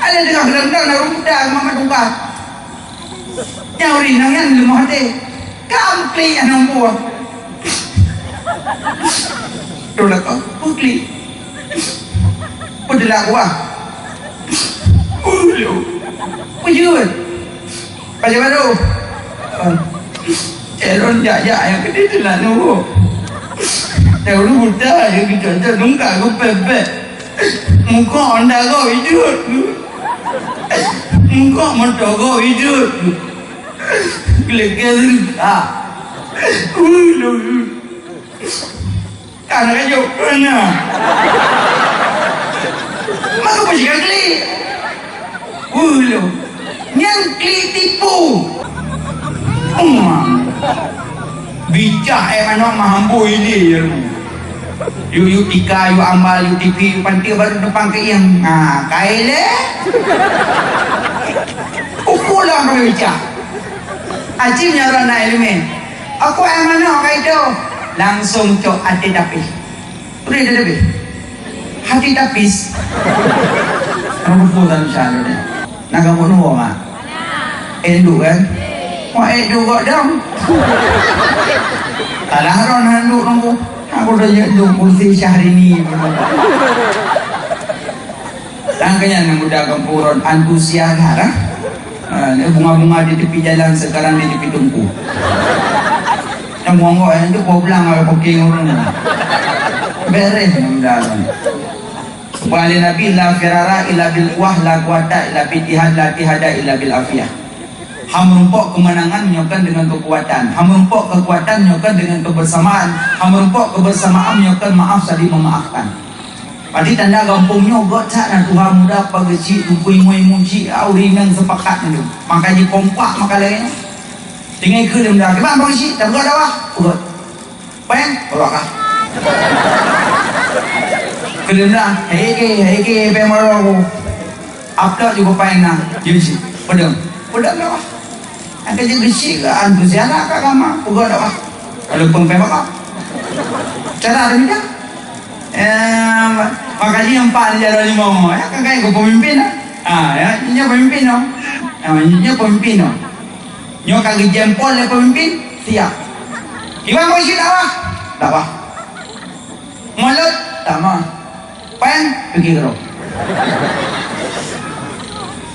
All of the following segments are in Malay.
Ada dengan gerendang na rumda mama tungkat. Nyawri nangan lemah deh. Kamu kli anong buah. Tolak kau, pukli. Udah laku ah. Ujud. Macam mana? Eron jaya yang gede tu lah nunggu. Dahulu buta yang kita nunggu aku pepe. Muka anda kau hijau. Muka mata kau hijau. Kelihatan ah. Anak kau mana? Mak apa sih kali? Yang kli tipu. Bijak mana mahambu ini. You tika, you amal, you tipi, you panti baru depan ke yang kaile. Ukulah orang bijak. Ajibnya orang nak elemen. Aku mana kau itu? Langsung cok hati tapis. Udah ada tapis. Hati tapis. Kamu putar misalnya deh. Nak kamu nunggu mak. Endu kan? Wah endu kok dong. Talah ron handu nunggu. Aku dah endu kursi Syahrini. Langkahnya nang udah kampuron antusias harah. Bunga-bunga di tepi jalan sekarang di tepi tungku. Yang ngomong itu kau bilang apa pakai orang beres mendalam. Wali Nabi la firara illa bil quwwah la quwata illa bil jihad la tihada illa bil afiyah. Hamerumpok kemenangan menyokan dengan kekuatan. Hamerumpok kekuatan menyokan dengan kebersamaan. Hamerumpok kebersamaan menyokan maaf saling memaafkan. Padi tanda kampungnya gak nak Tuhan muda pageci tupui mui muji auri nang sepakat itu. Makanya kompak makalanya. Tinggal ke dalam dah. Kemana pageci? Tak berada wah. Ugot. Payang? Berapa? Ke dalam dah. Hei ke marah. Apa juga payang nak? Jadi pedang. Pedang dah wah. Angkat je gesi ke antusias nak kat kamar. Ugot dah wah. Kalau pengpeng apa? Cara ada bidang. Makanya yang Pak Jalan Lima ya kan kayak pemimpin ya ini pemimpin ini pemimpin nyo kaki jempol le pemimpin siap iwan mau isi dakwah mulut sama pen pergi kero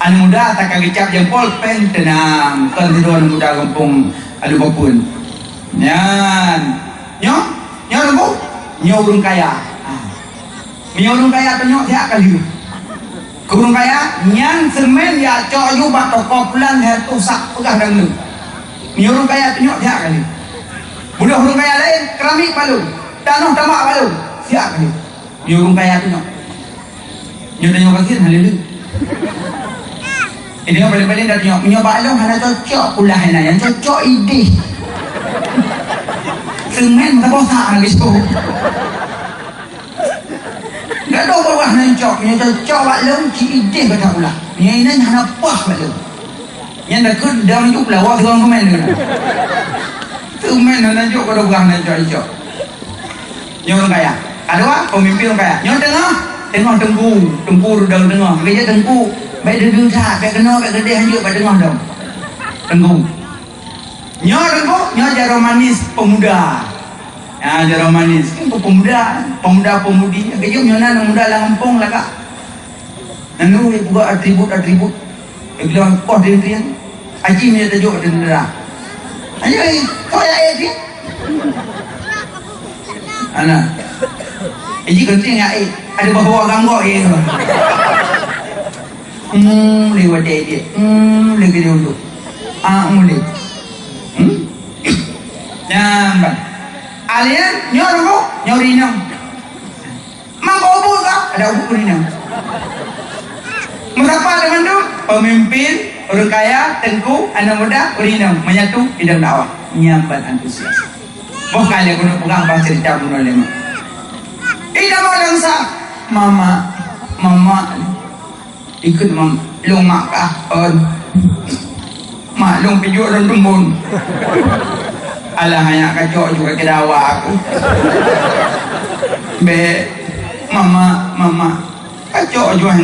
an muda tak kaki cap jempol pen tenang kan tiduran muda kampung alu papun nyo nunggu nyo urung kaya orang kaya penyok dia kali. Kurung kaya nyang semen ya cok yu batok koplan her tusak pegah dang lu. Orang kaya penyok dia kali. Budak orang kaya lain keramik palu, tanah tamak palu, siap kali. Orang kaya penyok. Nyo tanya kasih halilu. Ini yang paling-paling dah tengok nyo balong hana cocok pula hana yang cocok ide. Semen tak bosak lagi tu. Gak ada bawah nancok, yang cocok baklung, cik ide kata pula. Yang ini hanya pas baklung. Yang dah ke dalam hidup lah, wak orang kemen ke. Kemen nancok, kau dah bawah nancok. Yang orang kaya. Ada wak, pemimpin orang kaya. Yang tengah tengku dalam tengah. Kerja tengku, baik dia biasa, baik kena, baik gede hanjuk, baik tengah dong. Tengku. Yang jaro manis pemuda. Ya, jaro manis. Pemuda-pemudi. Kejum nyona muda lampung lah kak. Nanu buka atribut. Bilang kau dendrian. Aji punya tajuk dendera. Aji, kau ya dia. Anak. Aji kenting ya ada bawa ganggok ya. Lewat dia. Lagi dia untuk. Mulai. Nampak. Alian nyori nang. Mang obor kah? Ada obor ni nang. Mengapa dengan tu? Pemimpin, orang kaya, tengku, anak muda, urinam menyatu bidang dakwah, menyambat antusias. Mau kali aku nak pegang bahasa cerita pun oleh mak. Ida mau langsa, mama, ikut long mak kah? Mak long pijuk dan tumbun. Alah hanya kacau juga ke dawa aku. Be, mama, Kacau jual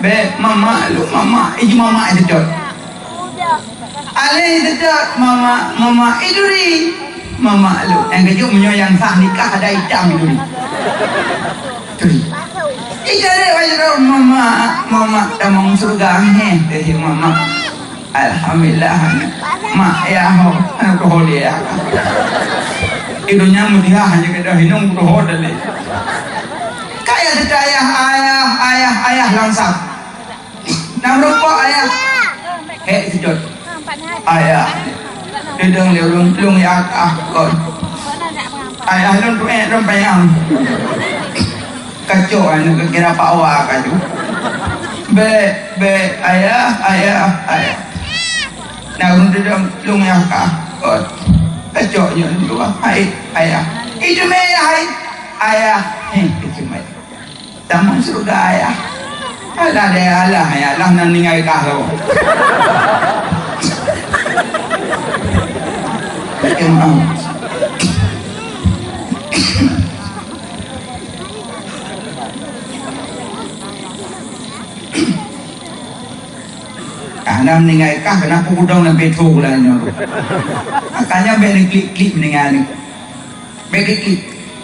be mama lu mama itu mama itu dot. Ale itu dot mama itu ri mama lu yang kecil menyoyang sah nikah ada hitam itu ri. Turi. Ijare wajah mama tamang surga deh mama. Alhamdulillah mak ya ho anak holi ya. Idunya mudah hanya kita hinung roh dale. Kayak kita ayah langsung. Nam rupa ayah. Sejot. Ayah. Dedang lung ya kon. Ayah lung payang. Kacau anu kira Pak Wa kaju. Be ayah. Nah dedang lung ya kon. Kacau nya lu ayah. Itu me ayah. Itu me. Tamang surga ayah. Alah ya Allah nan ningai kahlo. Nam ningai kah kenapa kudong nan betul lah nyo. Akanya be klik ningai ni. Be klik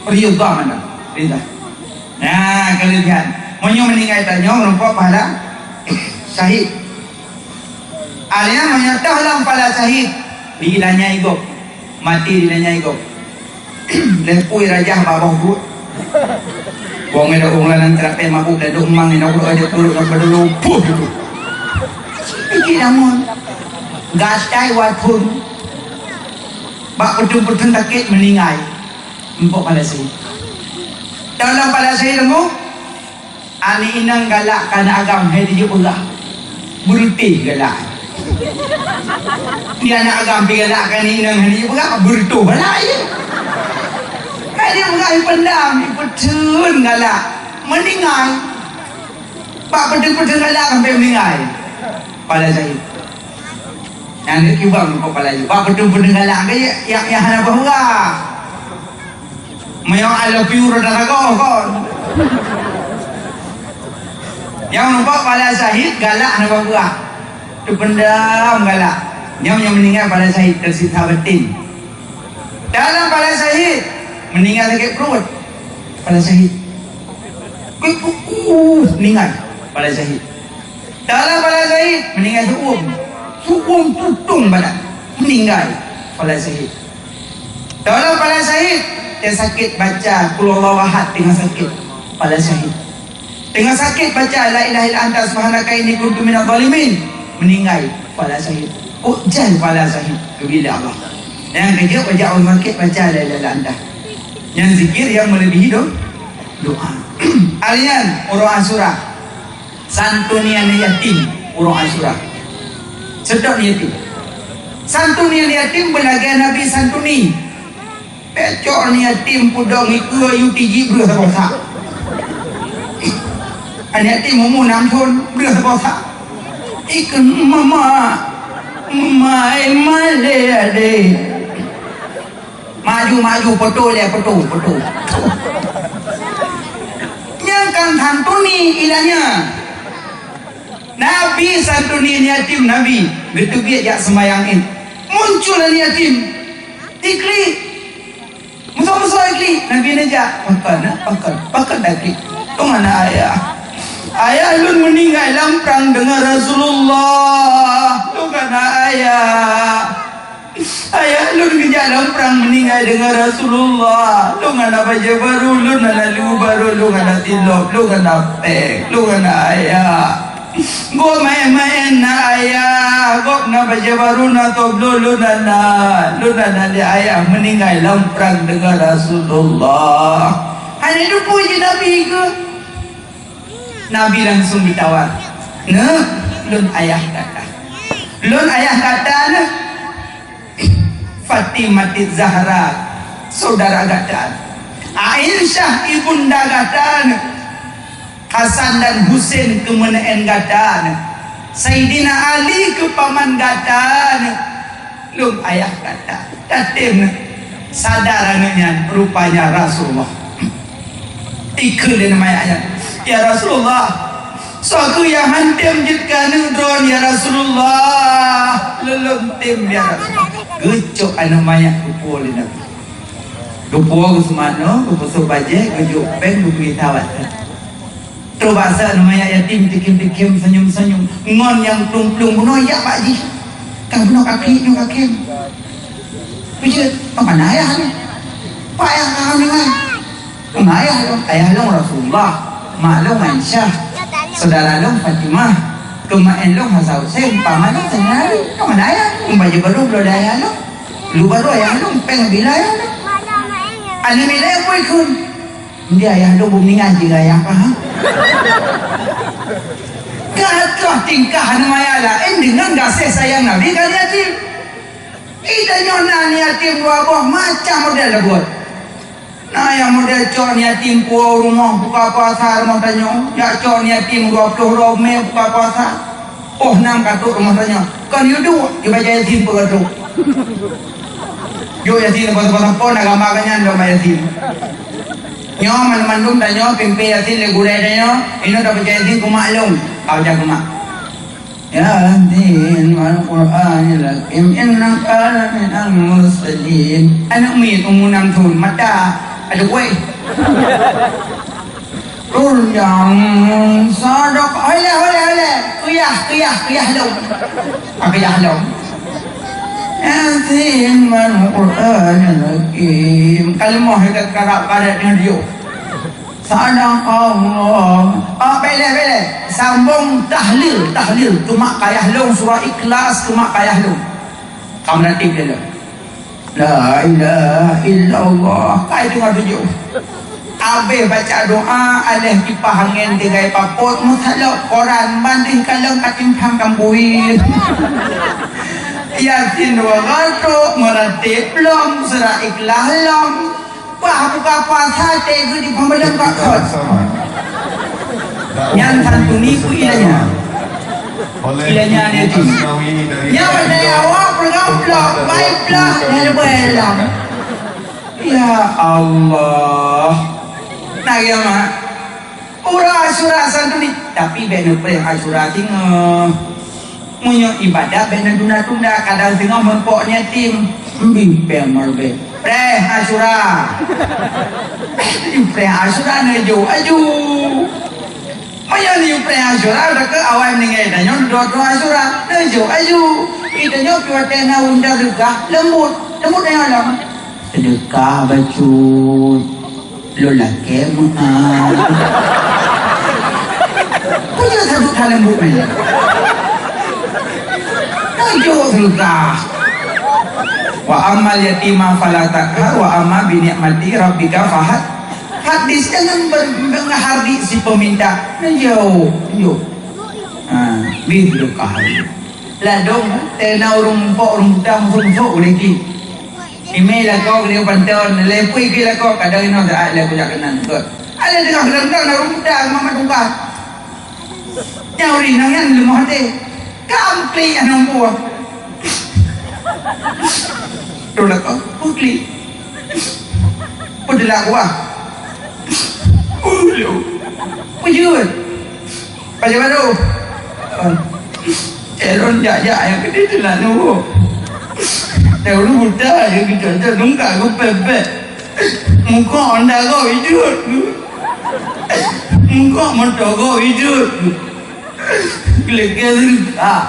riuh gam mana. Lihat. Nah, kalian lihat. Monyo meninggal tanya rupa pahala syahid. Alia menyertah dalam pahala syahid. Dilanya igop. Mati dilanya igop. Lepui raja babah bu. Wong ada unglanan terape mabuk dan umang ni nak ada turut nak berdulu. Puh itu. Iki namun gastai watun. Bak pedung-pedung takit meninggal. Empok pahala syahid. Dalam pahala syahid kamu ani inang galak kana agam hai dia pula berti galak dia nak agam pi galak kan inang hai dia pula bertu galak ya hai dia pula pendam dipetun galak meninggal pak pedeng galak sampai meninggal pada saya yang dia kibang kau pala pak pedeng galak yang hana bahwa mayang ala piur dah kon yang nampak pada syahid galak nampak buah tu pendam galak yang meninggal pada syahid tersita batin dalam pada syahid meninggal sakit perut pada syahid meninggal pada syahid dalam pada syahid meninggal suum tutung badan meninggal pada syahid dalam pada syahid dia sakit baca qul huwallahu ahad dengan sakit pada syahid dengan sakit baca la ilaha illa anta subhanaka inni kuntu minadh dhalimin meninggal pada syahid ujal pada syahid bila Allah yang kerja baca orang sakit baca la ilaha illa anta yang zikir yang melebihi doa alian orang Asyura santunian yatim orang Asyura sedap yatim santunian yatim belaga Nabi santuni pecok ni yatim pudong ikut UTG berasa anak ti mumu namsun belah bosa ikan mama male ade maju betul yang kan santuni ilahnya Nabi santuni yatim Nabi gitu dia jak sembayangin muncul yatim ikli musuh ikli Nabi najak pakan ikli tu mana ayah lun meninggal dalam perang dengan Rasulullah tu kan ayah lun kerja dalam perang meninggal dengan Rasulullah lu kan apa je baru lu nak lu baru lu kan tilok lu kan pek lu kan ayah go main ayah go nak baca baru nak toblo lu nana dia ayah meninggal dalam perang dengan Rasulullah hanya itu puji Nabi ke Nabi langsung ditawar. Lun ayah kata Fatimah Zahra saudara kata Aisyah ibunda kata Hasan dan Husain kemenaan kata Sayyidina Ali ke paman kata lun ayah kata datin sadarannya rupanya Rasulullah ikut dia namanya ayat ya Rasulullah Suatu yang hantem jika nudron ya Rasulullah. Leluntim ya Rasulullah. Gecok anak mayak kupul ini. Kupul semano, kupul sobaje, gejok pen, kupul tawat. Terus bahasa anak mayak yatim tikim-tikim senyum-senyum. Ngon yang plung-plung bunuh ya Pak Ji. Kau bunuh kaki, bunuh kaki. Pijat, apa ayah ni? Pak ayah kau ni kan? Ayah long Rasulullah, mak long Aisyah, saudara long Fatimah, kemain long Hasan Hussein, paman long Senari, kemana ayah? Baju baru belum ada ayah long, lu baru ayah long, peng bila ayah long. Ani bila yang boleh kun? Dia ayah long belum ngaji ayah faham? Kata tingkah namanya lah, dengan kasih sayang Nabi kan yatim. Ida nyona yatim dua buah macam model buat. Nah yang model cok yatim puau rumah buka puasa rumah tanya. Ya cok yatim 20 Rome buka puasa. Oh 6 katuk rumah tanya. Kan you do, you baca yatim berkatuk. Yo yatim pasal pon agama kanyan do yatim. Nyo mandum tanya pimpi yatim le gudai tanya. Ino dah baca yatim kumaklum. Kau jaga mak. Ya din al-Quran lakim innaka minal mursalin. Anak mi umunam thun mata ada kuih. Rul yang sadaq oleh kuyah long. Kuyah long. Ya din al-Quran lakim. Kalimah dekat karat dengan dia. Sadaq Allah. Bele sambung tahlil tu mak kayah long surah Ikhlas tu mak kayah long. Kamu nanti dia la ilaha illallah kai tu tujuh. Abe baca doa alih kipas angin tigai papot musalok Quran banding kalau katim pam kambuin. Yasin wa ghato meratib long surah Ikhlas long. Wah buka puasa tegu di pembelian bakot. Yang santuni ku ilahnya. Ilahnya dia tu. Yang berdaya awak bergamblak, baiklah dan belah. Ya Allah. Nah ya mak. Ura Asyura santuni. Tapi benar yang Asyura tinggal. Munyo ibadah benar tunda-tunda. Kadang tengah mempoknya tim. Bimpeng marbe. Preh Asyura. Preh Asyura nejo. Aju. Maya ni preh Asyura dah ke awal meninggal tanya dua Asyura. Nejo. Aju. Kita nyo kiwatena unda dekah lembut. Lembut yang alam. Sedekah bacut. Lolake mu'ah. Punya satu hal lembut ni. Nejo sedekah. Wa amal yatima fala takhar wa amma bi ni'mati rabbika fahad. Hadis jangan menghardi si peminta. Yo. Bidukah. Ladong tena urung pok urung tang sok lagi. Email lah kau dia panton lepui ke lah kau kadang ino dak le punya kenan ke. Ada tengah rendang na urung tang mama tunggal. Nyau ri nang yan lemah te. Kampli anong buah. Tolak kau, putli. Putlah gua. Pujud. Baca baru. Eron jajak yang gede tu lah nu. Tahu lu buta yang kita nungka aku pepe. Muka anda kau hijau. Muka mata kau hijau. Kelihatan ah.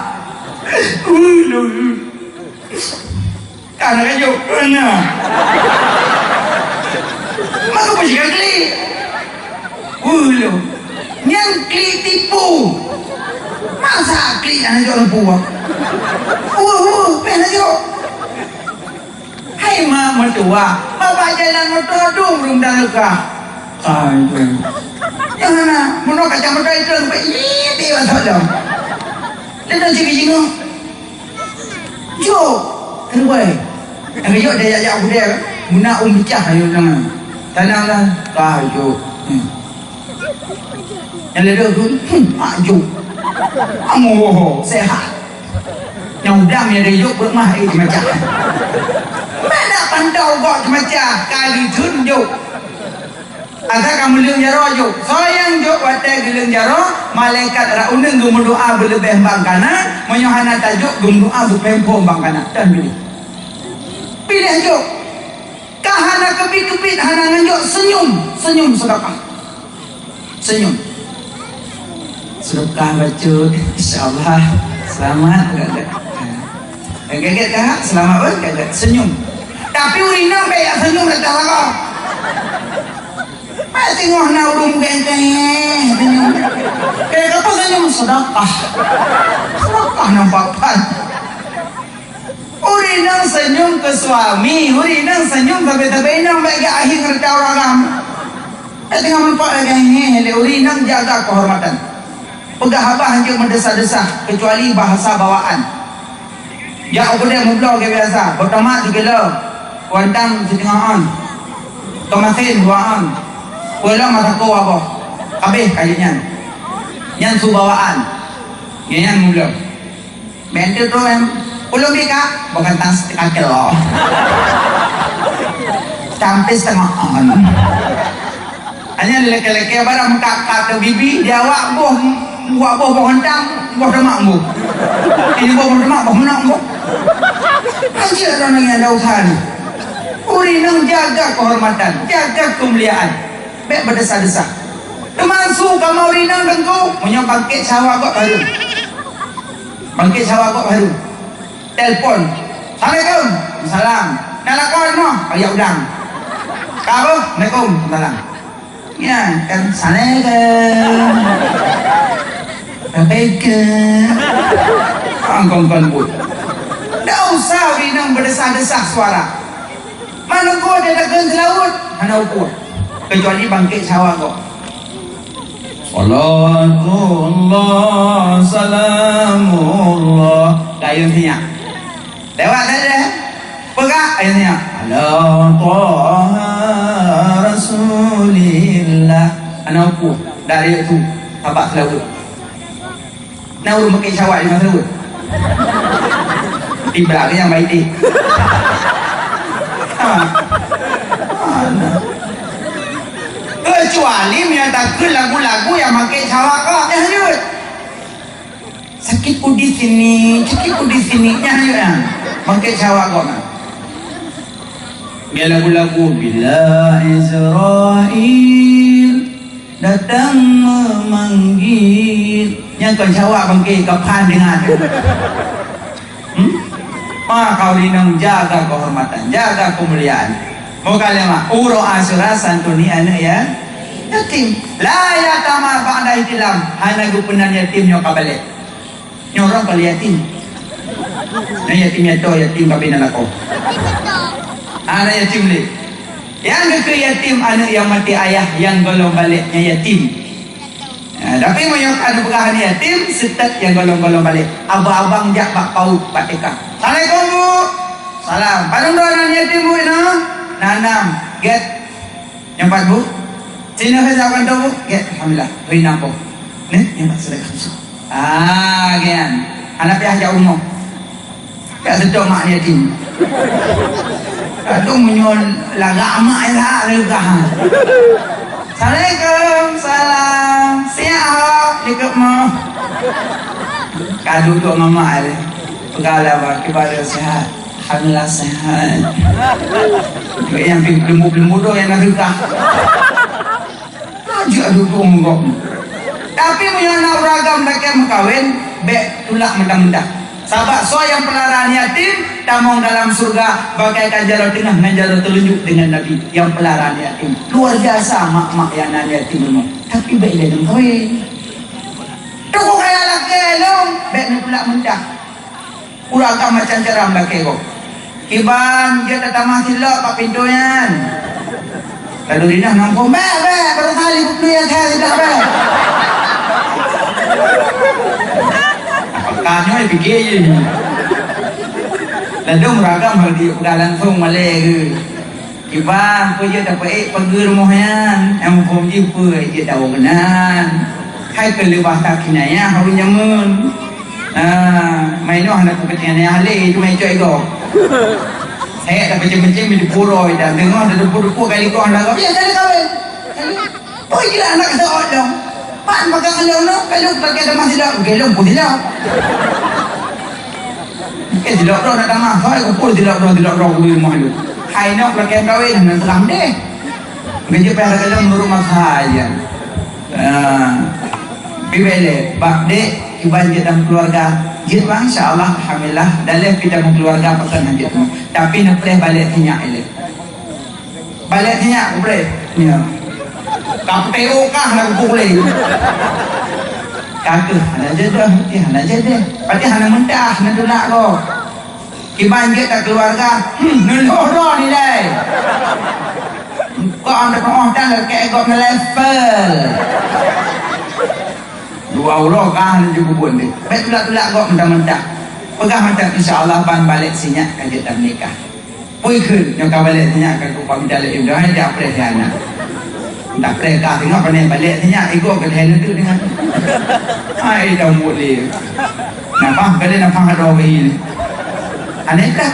Karena kayu mana? Maka pasti kali. Yang kli tipu. Masa kli anak jual buah. Pernah jual. Hai mama tua, bapak jalan motor dong belum dah lekah. Aduh. Yang mana? Mana kacang motor itu sampai ini dia saja. Dia cik-cik. Jo, terbaik. Yang yo dia ajak aku dia guna pecah ayo jangan. Tananglah kayu. Yang leda tu, aju. Amu sehat. Yang udam yang dia yuk bermah macam. Mana pandau gok macam kali tunjuk. Agak kamu leng jaro jo. Soyang jo watai geleng jaro, malaikat rauneng gum doa berlebih bangkana, menyohana tajuk gum doa berpempo bangkana. Dan pilih jo. Kahana kepit-kepit hana nganjo senyum sedekah. Senyum. Sedekah baca insyaallah selamat gak. Kaget kah? Selamat kaget senyum. Tapi urina kayak senyum dah lah. Tengok na urung genteng senyum. Kayak apa senyum sedekah. Sedekah nampak pan. Urinang senyum ke suami, urinang senyum tapi nang bagi akhir kerja orang. Tengah nampak lagi urinang jaga kehormatan. Pegah abah hanya mendesah-desah kecuali bahasa bawaan. Ya aku dia mublok kayak biasa. Pertama juga lo, kuantang setengahan, tomatin duaan. Pulang mata kau apa? Habis kayaknya. Yang subawaan. Yang mublok. Benda tu yang ulung bika bukan tang setengah kilo. Sampai setengah on. Hanya leke-leke barang mengkak-kak bibi dia awak buah pohon tang buah demak bu. Ini buah demak buah menak bu. Aja orang yang ada usaha ni. Urinang jaga kehormatan, jaga kemuliaan. Baik berdesah-desah. Termasuk kamu urinang dengku, punya bangkit sawah kok baru. Bangkit sawah kok baru. Telepon. Assalamualaikum. Salam. Nak lakon mo? Ayah udang. Kau? Assalamualaikum. Salam. Ya, kan Assalamualaikum. Assalamualaikum. Angkong-angkong pun. Tak usah urinang berdesah-desah suara. Mana kau dia dagang selaut? Mana ukur? Kecuali bangkit sawah kok. Salatullah salamullah. Gayun siya. Lewat saja. Pegak ayatnya. Ala taha rasulillah. Anak ukur. Dari itu. Tapak selaut. Nak urut makin syawat dengan selaut. Tiba yang baik ni. Kecuali menyatakan lagu-lagu yang pakai syawak kok. Lanjut. Sakitku di sini, nyanyi ya. Pakai syawak kok. Dia lagu-lagu bila Israel datang memanggil. Yang kau syawak pakai kapan dengar. Kau dinang jaga kehormatan, jaga kemuliaan. Mau kalian mah uro asyura santuni anak ya yatim. La yatama ba'da ihtilam. Hana gupunan yatim nyo kabalik. Nyorong kali yatim. Na yatim yatim kabina lako. Anak yatim le. Yang ke yatim anak yang mati ayah yang golong baliknya yatim. Tapi moyong anu pegahan yatim setet yang golong-golong balik. Abang-abang jak bak paut pak TK. Assalamualaikum bu. Salam. Padang doa yatim bu ina. Nanam. Get. Yang empat bu. Sini saya akan tahu bu. Get. Alhamdulillah. Beri nampok. Nih. Yang tak sedekah. Gian. Anak pihak jauh no. Tak sedok mak yatim. Aduh menyol lagak mak lah. Assalamualaikum, salam. Siap, ikut mau. Kadu duduk mama ada. Pegala kepada sehat. Alhamdulillah sehat. Yang lembu-lembu tu yang nak duduk. Ajak duduk menggok. Tapi punya anak beragam mereka mengkawin, bek tulak mendah-mendah. Sahabat so yang pelarahan yatim tamong dalam surga bagaikan jalan tengah dengan jalan telunjuk dengan Nabi yang pelarahan yatim. Luar biasa mak-mak yang nan yatim memang. Tapi baik dia dengan kawin. Tunggu kaya laki long, baik ni pula mendah. Uragam macam cara laki kau. Iban dia datang mati lah pak pintunya. Lalu dia nampak, baru kali buku yang saya tidak baik. Kanya fikir je ni. Lalu meragam hal dia pegalan pun malai ke. Iban apa je tak baik pergi rumahnya. Yang pun je apa je tahu kenan. Hai ke lebah tak kinaya haru nyamun. Main noh nak kepentingan yang halih tu main cuy kau. Saya tak macam-macam di puroi dah. Dengar ada depu-depu kali kau dah kau. Ya jadi kahwin. Oh gila anak kata orang. Pak makan kalau no, kalau pakai ada masih dah, gelong pun tidak. Tidak dah nak damah, saya pun tidak dah di rumah itu. Hai nak pakai kawin dan selam deh. Kerja pada kalau menurut saya. Bibele, bak dek, ibarat dalam keluarga. Jid bang, insyaAllah, alhamdulillah, dalam kita keluarga pesan hajat tu. Tapi nak boleh balik tinyak ele. Balik tinyak boleh. Ya. Kapeo kah nak boleh. Kata, hana jedah, hana jedah. Pati hana mentah, hana tulak kau. Ibarat kita keluarga, nulur ni deh. Kau anda kau dah kayak kau level. Dua Allah kah juga pun deh. Baik tulak kau mentah-mentah. Pegang mentah insyaAllah ban balik sinyak kajian nikah. Pui kun yang kau balik sinyak kan kau pamit balik ibu dah dia apreh anak. Tak apreh kah tengok pandai balik sinyak ego ke hen tu dengan. Ai dah boleh. Nampak kali nampak ada orang ini. Aneh tak?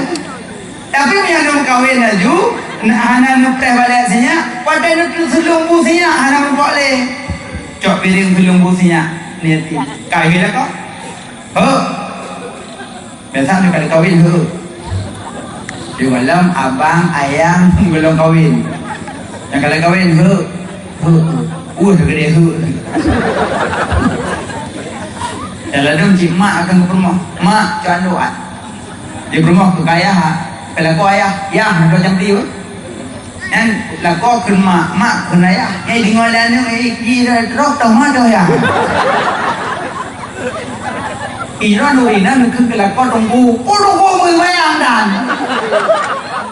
Tapi yang nak kahwin laju, anak nak apreh balik sinyak, pada nak selumbu sinyak anak nak boleh. Cok piring selumbu sinyak. Niati kahwin lah kau. Biasa ni kalau kahwin di malam abang ayang belum kahwin. Yang kalau kahwin gede Kalau dong cik mak akan ke rumah. Mak jangan doa. Di rumah ke ayah. Kalau kau ayah, ya nak jam tiu. Dan laku ke mak ke ayah. Di ngolah ni kira rok tahu mana ya. Iran Urina nak ke laku tunggu berbayang dan.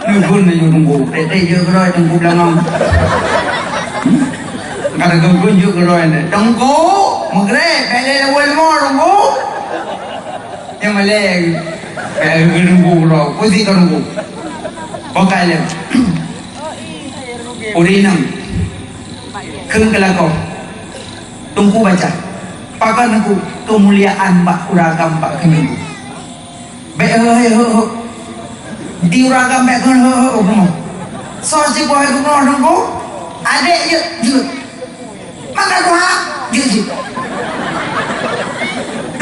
Nukun ni tunggu. Tete je keroi tunggu belakang. Kalau tunggu je keroi ni. Tunggu, magrek. Kalau awal mau tunggu. Yang malay. Kalau tunggu keroi. Pusi tunggu. Pakai le. Urina. Keng ke laku. Tunggu baca. Pakai aku kemuliaan mbak uragam mbak keminggu. Baik di uragam mbak keminggu. So si boy aku nunggu. Adik je. Maka doa je.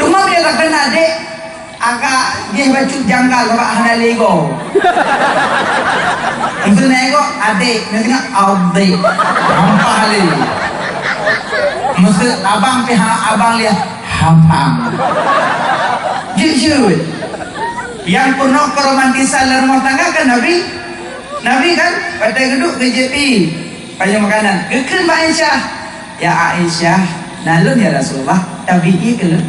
Cuma dia kata adik agak dia baju janggal kalau hana lego. Untuk nego adik nanti adik. Apa hal Maksud abang pihak abang lihat hampang. Jujur. Yang penuh keromantisan rumah tangga kan Nabi kan pada geduk ke JP banyak makanan. Kekal Mbak Aisyah. Ya Aisyah, nalun ya Rasulullah. Tabi'i kelun.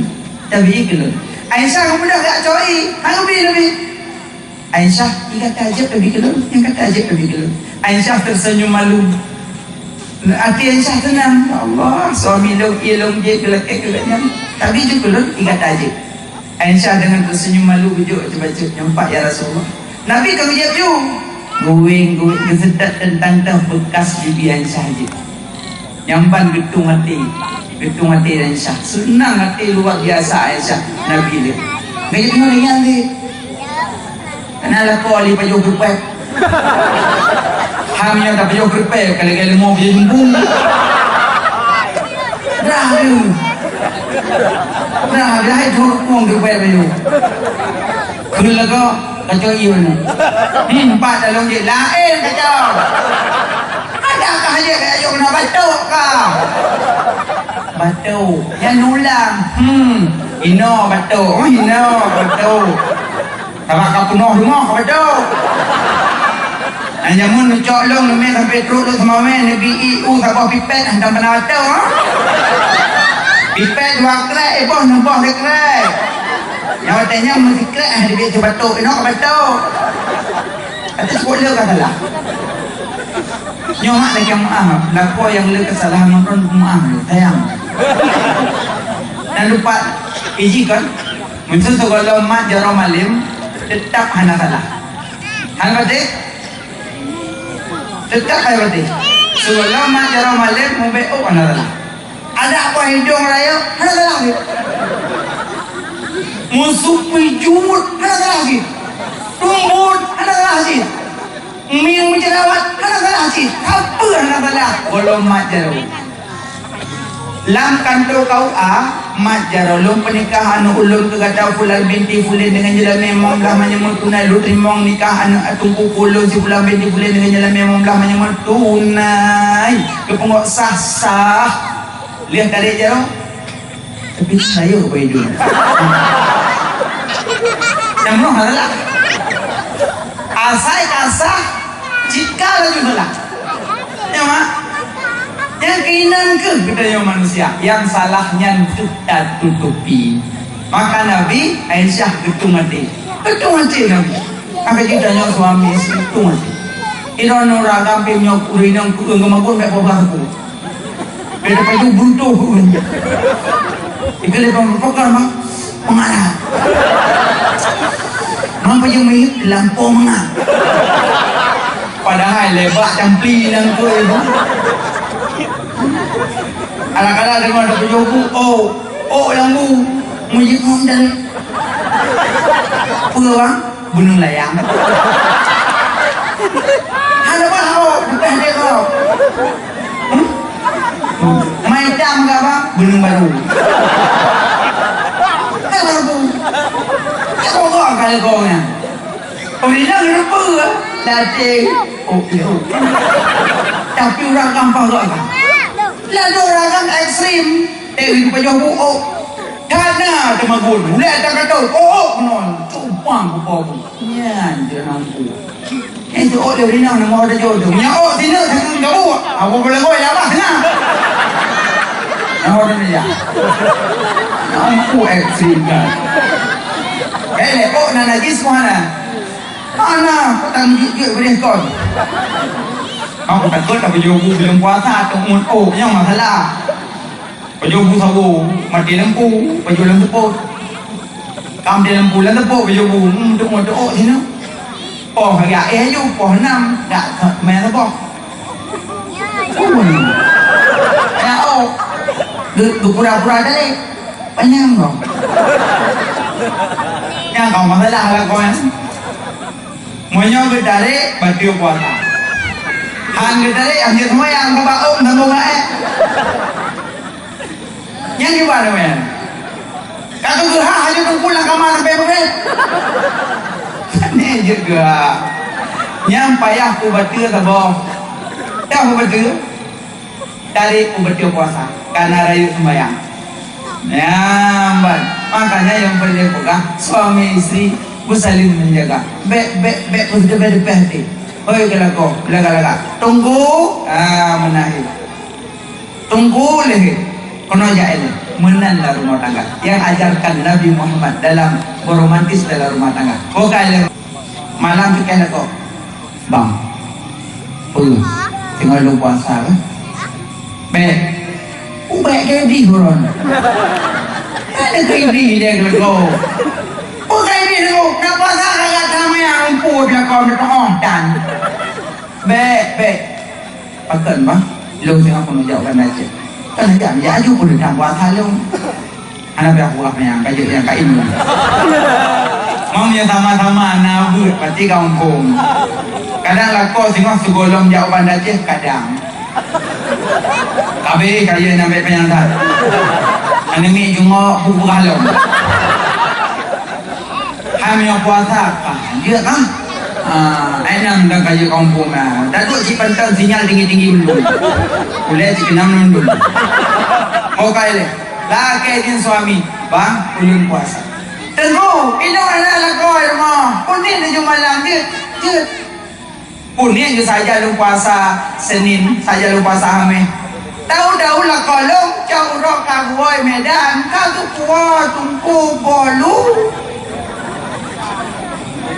Aisyah kamu dah gak coi. Nabi. Aisyah ikat tajib tabi kelun. Aisyah tersenyum malu. Hati Aisyah tenang. Ya Allah, suami long dia kelaknya. Tapi juga long ikat tajib. Aisyah dengan tersenyum malu ujuk baca nampak ya Rasulullah. Nabi kau ucap ju. Going kesedak tentang bekas bibi Aisyah je. Nyamban getung hati Aisyah. Senang hati luar biasa Aisyah. Nabi dia. Gaya tengok ringan dia. Kenalah kau ali baju berpek. Hamil tak baju berpek. Kalau mau baju jembung. Dah itu pun berpek baju. Kalau kau kacau iun. Empat dalam je. Lain kacau. Adakah dia kacau kena batuk kah? Batuk. Yang nulang. Ino batuk. Kalau kau penuh rumah kau batuk. Hanya mun cok long lemes sampai teruk tu sama main BEU sabah pipet hendak pernah batuk. Pipet dua krek bos nembah dia krek. Yang katanya mesti krek dia biasa batuk. Ino kau batuk. Atas boleh kau salah. Nyomak lagi yang maaf. Laku yang le kesalahan nonton maaf sayang. Dan lupa ijikan. Mensusu kalau mak jaro malim tetap hana salah. Hana batik? Tetap hana batik. Kalau mak jaro malim membeok hana salah. Ada apa hidung raya? Hana salah lagi. Musuh pijut hana salah lagi. Tumbut hana salah lagi. Minum jerawat, kena salah sih. Apa kena salah? Belum mat jero. Lam kanto kau mat jero. Lum pernikahan ulun ke kata fulan binti fulan dengan jalan memang lah menyemut tunai. Lu terima nikahan tunggu ulun si fulan binti fulan dengan jalan memang lah menyemut tunai. Kepengok sah-sah. Lihat tarik jero. Tapi saya apa itu? Yang mana salah? Asai kasah jika lagi salah. Ya mak. Yang keinginan ke kita manusia. Yang salahnya kita tutupi. Maka Nabi Aisyah ketung hati. Ketung hati Nabi. Sampai kita nyok suami istri ketung hati. Ino nora kamping nyok urinang kemagun kayak pobahku. Beda paju buntu. Ikut lepas pokok mak mengalah. Mampu yang mihip lampu mengah. Padahal lebat campi nang tu itu. Anak-anak dengar ada pejoku. Oh lampu. Mujib dan pulang gunung layang. Ada apa kau? Bukan dia kau. Main jam ke apa? Gunung baru. Baru. Kau kali kau nya. Kau bilang lupa ke? Datang. Okey. Tapi orang kampung tu apa? Lalu orang kan ekstrim. Itu pejoku. Karena temagun. Mulai tak kata. Menon. Cumpang kau. Ya, jangan aku. Itu dia bilang nama ada jodoh. Ya, sini tengah kau. Aku boleh kau ya lah. Nama dia. Aku ekstrim kan. Nak najis mana? Mana? Petang juga boleh kau. Kau takut tak pejogu belum puasa atau yang masalah. Pejogu sabu mati lempu, pejogu lempu. Kam dia lempu lempu pejogu untuk sini. Agak ayu, enam, tak main apa? Ya du pura-pura tadi, penyam kau. Yang kau masalah lah kau yang. Monya gedare batu puasa. Hang gedare anjir semua yang kebaum nanggung ae. Yang gimana men? Kata gerah aja tu pulang kamar sampai beres. Ini juga. Yang payah ku batu tabong. Yang ku batu dari ku batu puasa karena rayu sembahyang. Ya, makanya yang paling pokok suami istri saling menjaga. Bek positif hati. Oi kalau laga. Tunggu, menahi. Tunggu leh. Kono jaile menanlah rumah tangga. Yang ajarkan Nabi Muhammad dalam romantis dalam rumah tangga. Bukan malam kita kok. Bang. Tinggal lu puasa kan? Bek. Ubek kedi koron. Ada kedi dia kalau bukan ini tu, kenapa saya kata yang empuk dia kau nak dan bek, pakai apa? Lu tengok aku jawabkan aja. Kan aja, ya aja pun dah puasa lu. Anak aku apa yang kayu yang kain lu. Mau yang sama-sama nabut pasti kampung. Kadang lah kau tengok segolong jawaban aja kadang. Tapi kayu yang nampak penyandar. Ane mi cuma buku halom. Kami yang puasa dia kan enam dah kayu kampung datuk si pantang sinyal tinggi-tinggi dulu boleh si kenam dulu mau kaya laki din suami bang ulun puasa tengok ino anak lakoy mo punin na yung malang dia punin saja lu puasa Senin saja lu puasa kami tahu-tahu lah kolong jauh rok kagoy Medan kau tu kuat tungku bolu.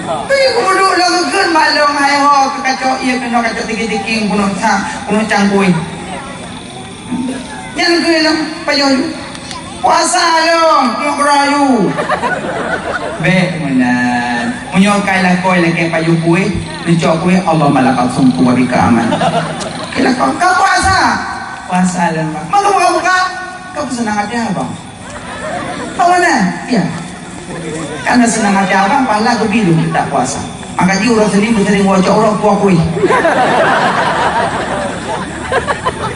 Tapi kudu lakukan malong ayo kacau iya kena kacau tinggi-tinggi kuno cangkui. Yang kelam payoy puasa long mau rayu. Be menan munyo kai la koi la ke payu kue ni cok kue Allah malakal sumpu wa bika aman. Kila kau puasa lang bang. Buka kau senang hati abang. Kau mana? Ya. Karena senang hati abang, pahala aku bilang kita puasa. Angkat dia orang sendiri sering wajah orang tua kui.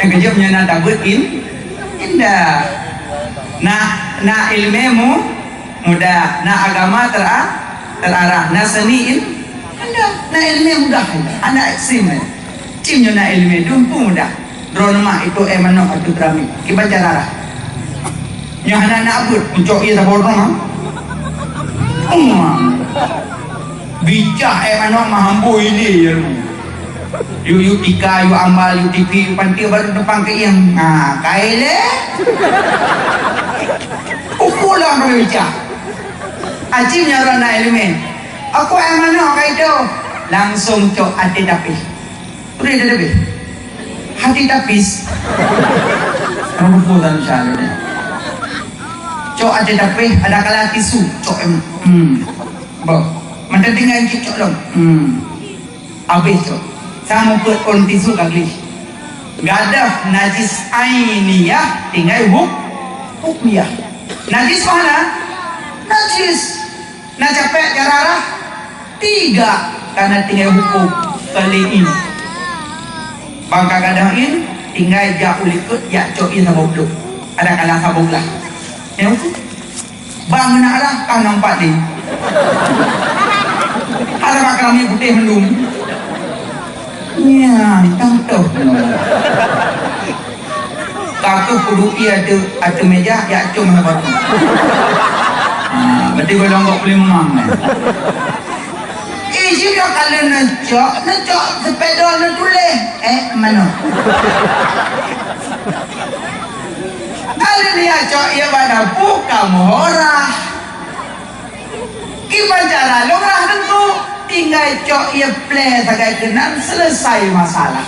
Yang kerja punya nada indah. Na ilmemu mudah, na agama terarah, na seniin indah, na ilmu mudah. Anak ekstrim cimnya na ilmu dumpu mudah. Dronema itu emano atau drami. Kita cara yang anak abut mencok ia sabor dong. Bijak emano mahambu ini ya. Yu tika, yu amal, yu TV, yu panti baru depan ke yang kaile. Ukulah orang bijak. Ajibnya orang nak ilmu. Aku emano kayak itu langsung cok hati tapi. Udah tapi. Hati tapis. Kamu bukan salah deh. Cok hati tapi ada kala tisu cok Bo. Mana tinggal cok dong. Habis cok. Sama put on tisu kali. Gadah najis ainiyah tinggal hukmiyah. Najis mana? Najis. Nak capek jararah? Tidak, karena tinggal hukum kali ini. Bangka gadahin tinggal jauh likut ya coin sama blok. Ada kalah sabuk lah. Ya bang nak lah kan nampak ni. Ada bakal ni putih mendung. Ya, tangkap. Kakak kudu ia ada meja ya cuma apa. Berarti kalau enggak boleh memang. Jika kalian necok sepeda nak tulis. Mana? Kalian lihat cok ia pada buka mohorah. Gimana cara lorah tentu tinggal cok ia play sebagai kenal selesai masalah.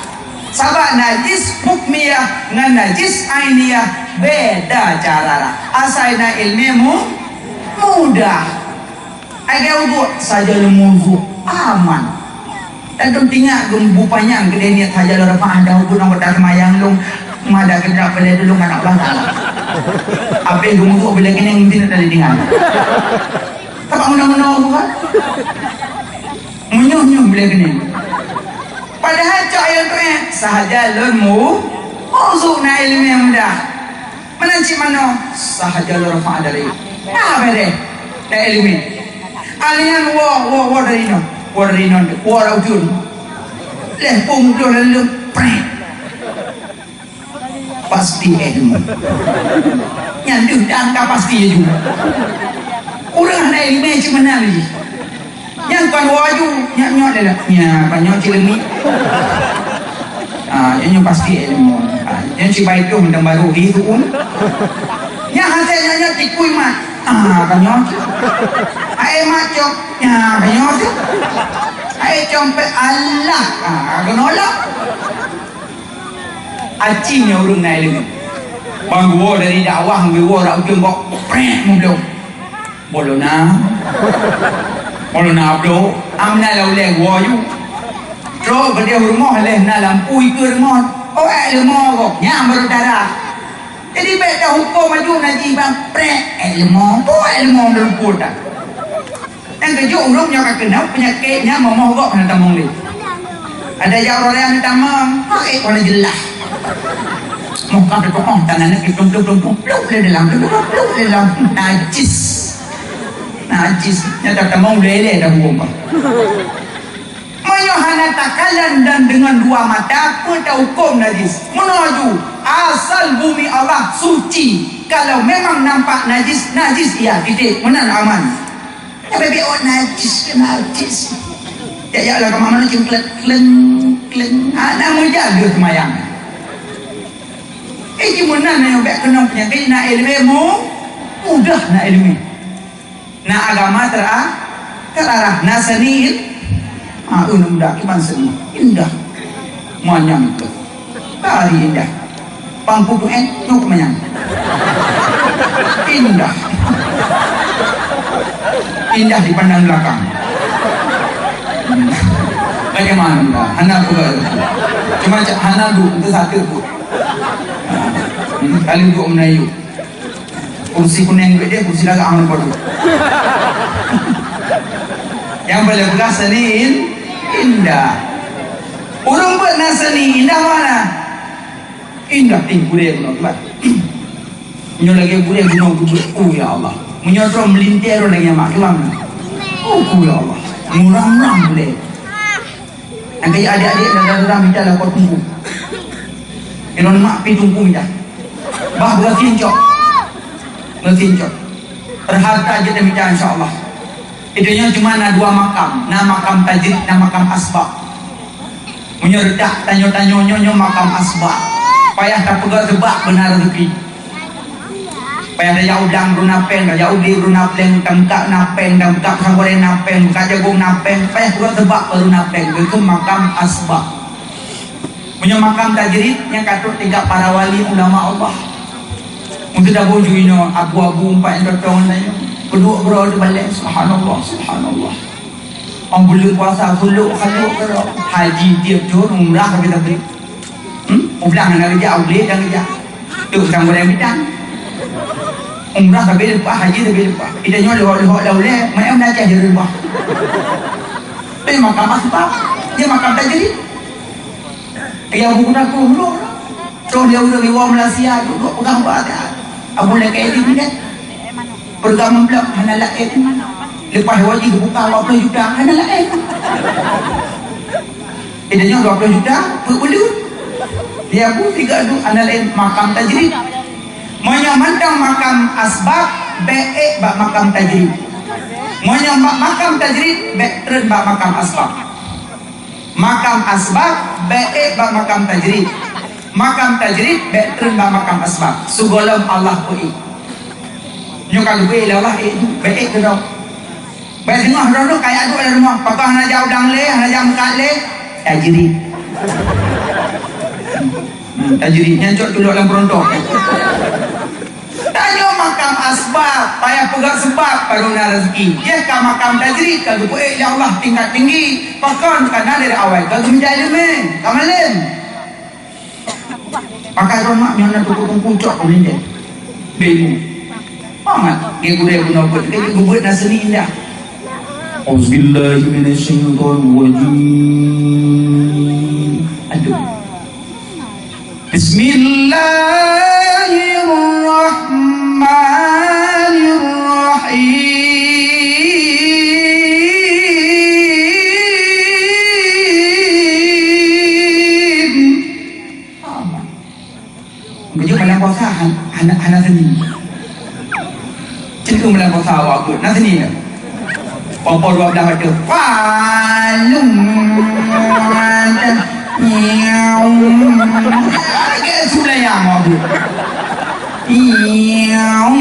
Sebab najis hukmiyah dengan najis ainiyah beda cara lah. Asalnya ilmu mudah. Agak ubuk saja lemuzuk aman. Dan dong tinggal dong bupanya gede niat saja lo rapat anda ubuk nang berdak mayang dong mada kerja beli dulu anak bangsa. Apa yang dong ubuk beli kene ngintin tadi tinggal. Tak undang-undang ubuk kan? Menyuh beli kene. Padahal cak yang tu sahaja lemmu uzuk na ilmu yang mudah. Mana cik mano sahaja lo rapat dari. Apa deh? Dah ilmu. Alian war dari no, war ujun. Leh pun tu lalu prank. Pasti ilmu. Yang tu angka pasti juga. Orang ada ilmu cuma nali. Yang kan waju, nyok dah, banyak cilemi. Yang pasti ilmu. Yang cibai tu mentang baru hidup. Yang hasilnya tikui mat. Banyak. Ai macam banyak. Ai compe Allah. Kenolak. Acingnya urung naik lagi. Bang gua dari dakwah gua rak ujung kok prek belum. Bolona bro. Amna laule gua yu. Tro gede rumah leh na lampu ke rumah. Oh rumah kok. Yang baru darah. Jadi beda hukum maju nanti bang prek ilmu berpuluh dah. Yang kejuk urung yang kena penyakitnya memohok nak tamong ni. Ada yang orang yang tamong, orang jelas. Muka berkoh tangannya pluk le dalam najis. Nyata tamong lele dah hukum. Menyuhana takalan dan dengan dua mata pun tak hukum najis. Menuju asal bumi Allah suci. Kalau memang nampak najis iya titik menan aman. Tapi najis. Ya lah kamu mana kleng. Anak mau jaga semayang. Cuma yang baik kena penyakit nak ilmu mudah nak ilmu. Nak agama terarah. Nak seni mudah kiban seni indah. Manyang itu. Bari indah. Pangputu nyuk manyang. Indah dipandang belakang. Bagaimana? Anak pula. Cuma anak itu satu pun. Kali duduk menayu. Kursi kuning dia, kursi lagak aman pada. Yang boleh bekas seni indah. Urung buat seni indah mana? Indah tinggi budaya kuno tuan. Menyo lagi budaya kuno tu ya Allah. Menyo tu melintir lagi yang maklum. Ya Allah. Murang-murang boleh. Yang kaya adik-adik dan dalam minta lah kau tunggu. Iron mak pi tunggu minta. Bah berkincok. Berkincok. Berharta je dan minta insya-Allah. Idenya cuma ada dua makam, nama makam tajrid, nama makam asbab. Menyerdak tanyo-tanyo nyonyo makam asbab. Payah tak pegang tebak benar rezeki. Payah ada udang runapeng, ada udi runapeng, tangkak napeng, tangkak sanggore napeng, buka jagung napeng. Payah pegang tebak runapeng. Itu makam asbab. Punya makam tajrid yang katut tiga para wali ulama Allah. Untuk dah bojuino abu-abu empat yang datang nanya. Kedua berada balik, subhanallah, subhanallah. Orang boleh puasa, suluk, khaluk, haji tiap jur, umrah tapi tak beri. Umrah nak kerja, awli dan kerja. Itu sekarang boleh bidang. Umrah tapi lupa, haji tapi lupa. Idanya lewat-lewat lewat, mana belajar dia lupa. Tapi makam asbab, dia makam tak jadi. Yang buku nak dulu. So dia udah bawa Malaysia, duduk pegang buat. Abu nak kayak ini kan? Pergama pula hana lain. Lepas wajib buka 20 juta hana lain. Idanya 20 juta boleh. Dia pun tiga tu hana lain makam tajrid. Monya mandang makam asbab baik bak makam tajrid. Monya makam tajrid baik tren bak makam asbab. Makam asbab baik bak makam tajrid. Makam tajrid baik tren bak makam asbab. Sugolom Allah pui. Nyo kalau boleh lah Allah baik tu dah. Baik tengah dah kayak aduk dalam rumah. Pakah nak jauh dang le, nak jauh kat le. Tajrid. Tajrid nyancok dulu dalam perontok. Tanya makam asbab, payah pegang sebab baru nak rezeki. Dia kan makam tajrid kalau boleh ya Allah tingkat tinggi. Pakon kerana dari awal kalau menjadi men, kamalim. Pakai rumah yang nak tukung pucuk kau ni. Bingung. Amat dia guna buat dia buat nasni indah. Auzubillahi minasyaitonirrajim. Aduh. Bismillahirrahmanirrahim. Amat. Kerja malam puasa anak sendiri. Itu melakukan sawah pun. Nak sini tak? Pompol 12 ada. Walung. Nyaum. Agak sudah yang aku. Nyaum.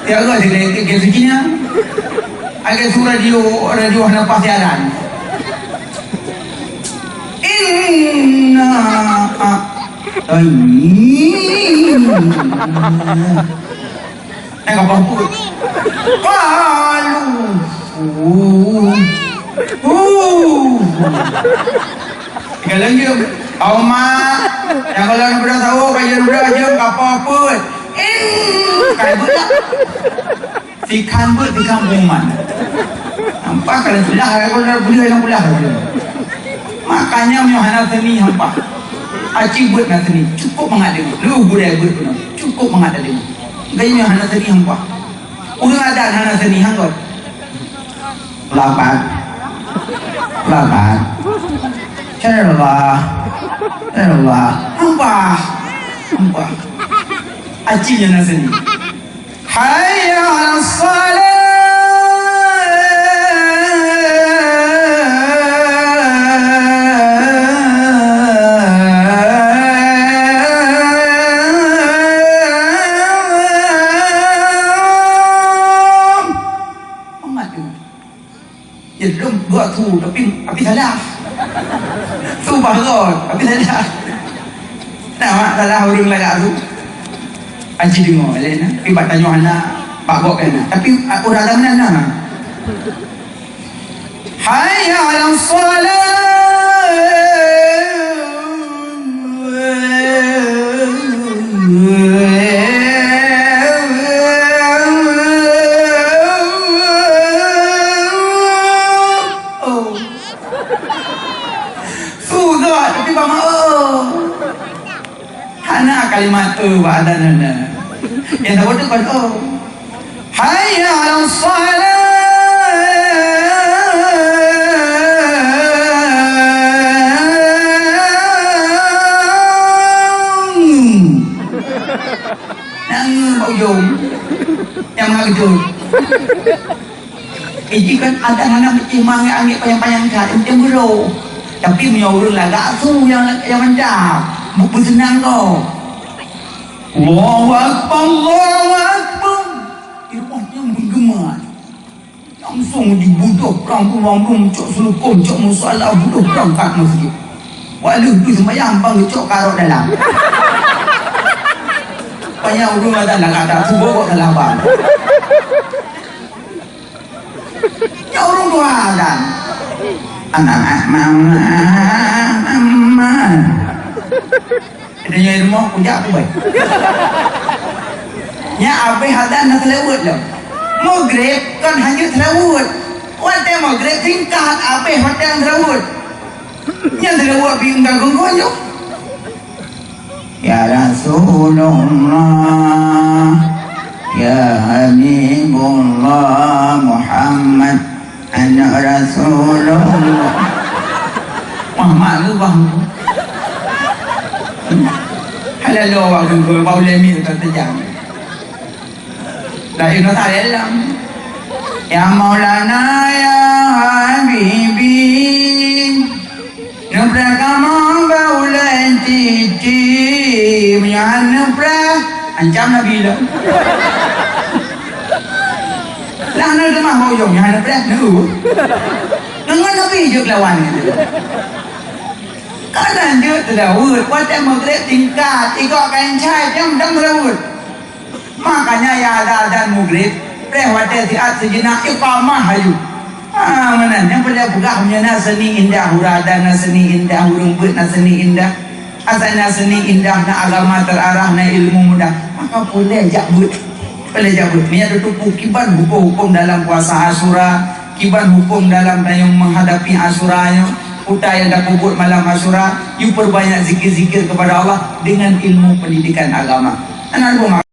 Tiap kali dia sucinya. Agak sudah radio nampak siaran. Inna. Nak apa pun. Kalu. Tiga lagi. Mak. Yang kalau nak budak tahu kaya budak aja apa pun. Kaya budak. Sikan pun di kampungan. Nampak kalau sudah kalau nak budak yang budak. Makanya Yohana seni nampak. Acik buat nak seni. Cukup mengada. Lu budak buat pun. Cukup mengada dia. Gaya hana seni hampa. Udah ada hana seni hanggot. Lapan. Cerlah. Hampa. Acinya hana seni. Hayya 'alas salat. Buat tu tapi salah. Tu bahagian tapi salah. Nak salah orang lagak tu. Aji dengar lain nah. Tapi tanya anak pak gok kan. Tapi orang dah mana nah. Hayya 'alas salat. badanana. Yang tahu tu kan hayya 'ala shalah. Nang bau jom yang mengajut. Jika ada anak kecil angin payang-payang kat macam bro. Tapi menyuruh lah gak yang mantap. Buku senang kau. Allahu Akbar, Allahu Akbar. Irwahnya menggema. Langsung dibuduk perang cok sulukum cok musalah buduk perang kat masjid. Walau tu sembahyang bang cok karok dalam. Banyak urung ada nak ada subuh kok dalam bang. Ya urung dua kan. Anak mama. Dia ilmu kujak tu baik. Ya apa hadan nak lewat lah. Maghrib kan hanya terawut. Waktu maghrib tingkat apa hotel terawut. Yang terawut bingkai gonggonyo. Ya Rasulullah, Ya Habibullah Muhammad, anak Rasulullah. Wah malu bang. Halal awak gonggonyo bau lemi tu terjang. La ilaha illallah. Ya Maulana ya Habibi, nubra kama baulan titi, ya nubra ancam Nabi lah. Lah nak demah bau jom ya nubra nu. Dengan Nabi je lawan gitu. Kadang dia terawut, waktu maghrib tingkat, ikut kain cai jam terawut. Makanya ya ada maghrib, waktu siat sejenak iqamah hayu. Mana yang pada buka punya seni indah, hurada seni indah, hurumput seni indah, asana seni indah, na agama terarah, na ilmu mudah. Maka boleh jabut. Ni ada tupu kiban hukum dalam puasa Asyura, kiban hukum dalam yang menghadapi Asyuranya. Uta yang dah kubur malam Asyura, you perbanyak zikir-zikir kepada Allah dengan ilmu pendidikan agama. Anak